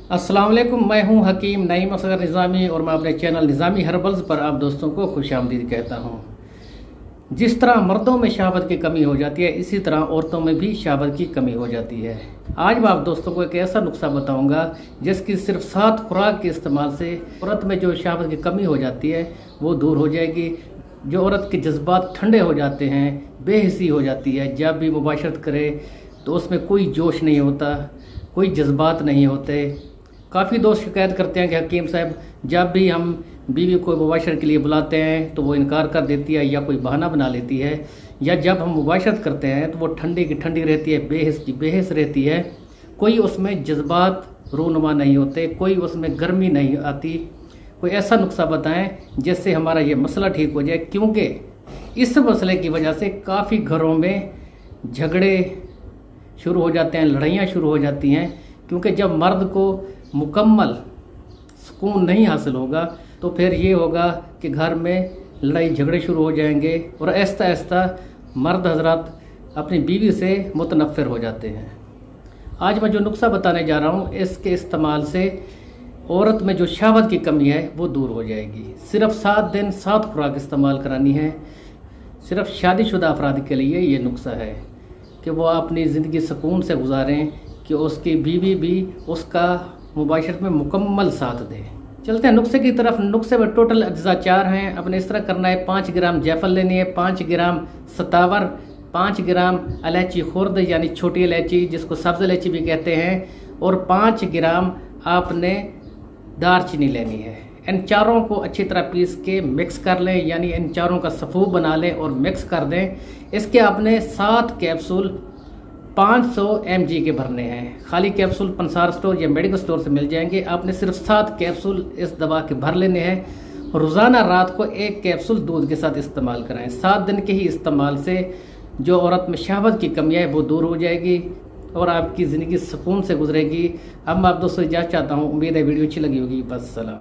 अस्सलाम वालेकुम, मैं हूं हकीम नईम असगर निज़ामी और मैं अपने चैनल निज़ामी हर्बल्स पर आप दोस्तों को खुशामदीद कहता हूं। जिस तरह मर्दों में शहावत की कमी हो जाती है, इसी तरह औरतों में भी शहावत की कमी हो जाती है। आज मैं आप दोस्तों को एक ऐसा नुस्खा बताऊंगा जिसकी सिर्फ 7 खुराक के इस्तेमाल से औरत में जो शहावत की कमी हो जाती है वो दूर हो जाएगी। जो औरत के जज्बात ठंडे हो जाते हैं, बेहिसी हो जाती है, जब भी मुबाशरत करे तो उसमें कोई जोश नहीं होता, कोई जज्बात नहीं होते। काफ़ी दोस्त शिकायत करते हैं कि हकीम साहब, जब भी हम बीवी को मुबाशरत के लिए बुलाते हैं तो वो इनकार कर देती है या कोई बहाना बना लेती है, या जब हम मुबाशरत करते हैं तो वो ठंडी की ठंडी रहती है, बेहिस की बेहिस रहती है। कोई उसमें जज्बात रूनुमा नहीं होते, कोई उसमें गर्मी नहीं आती। कोई ऐसा नुस्खा बताएं जिससे हमारा ये मसला ठीक हो जाए, क्योंकि इस मसले की वजह से काफ़ी घरों में झगड़े शुरू हो जाते हैं, लड़ाइयाँ शुरू हो जाती हैं। क्योंकि जब मर्द को मुकम्मल सुकून नहीं हासिल होगा तो फिर ये होगा कि घर में लड़ाई झगड़े शुरू हो जाएंगे और आहिस्ता आहिस्ता मर्द हजरात अपनी बीवी से मुतनफ़िर हो जाते हैं। आज मैं जो नुस्खा बताने जा रहा हूँ, इसके इस्तेमाल से औरत में जो शहावत की कमी है वो दूर हो जाएगी। सिर्फ 7 दिन 7 खुराक इस्तेमाल करानी है। सिर्फ शादीशुदा अफराद के लिए ये नुस्खा है कि वो अपनी ज़िंदगी सुकून से गुजारें, कि उसकी बीवी भी उसका मुबाशरत में मुकम्मल साथ दे। चलते हैं नुस्खे की तरफ। नुस्खे में टोटल अज्जा 4 हैं। अपने इस तरह करना है, 5 ग्राम जायफल लेनी है, 5 ग्राम सतावर, 5 ग्राम इलायची खुर्द यानी छोटी इलायची जिसको सब्ज़ इलायची भी कहते हैं, और 5 ग्राम आपने दारचीनी लेनी है। इन चारों को अच्छी तरह पीस के मिक्स कर लें, यानी इन चारों का सफ़ूब बना लें और मिक्स कर दें। इसके आपने 7 कैप्सूल 500 mg के भरने हैं। खाली कैप्सूल पंसार स्टोर या मेडिकल स्टोर से मिल जाएंगे। आपने सिर्फ 7 कैप्सूल इस दवा के भर लेने हैं। रोज़ाना रात को 1 कैप्सूल दूध के साथ इस्तेमाल कराएं। 7 दिन के ही इस्तेमाल से जो औरत में शहावत की कमी है वो दूर हो जाएगी और आपकी ज़िंदगी सुकून से गुजरेगी। अब मैं आप दोस्तों इजाज़त चाहता हूँ। उम्मीद है वीडियो अच्छी लगी होगी। बस सलाम।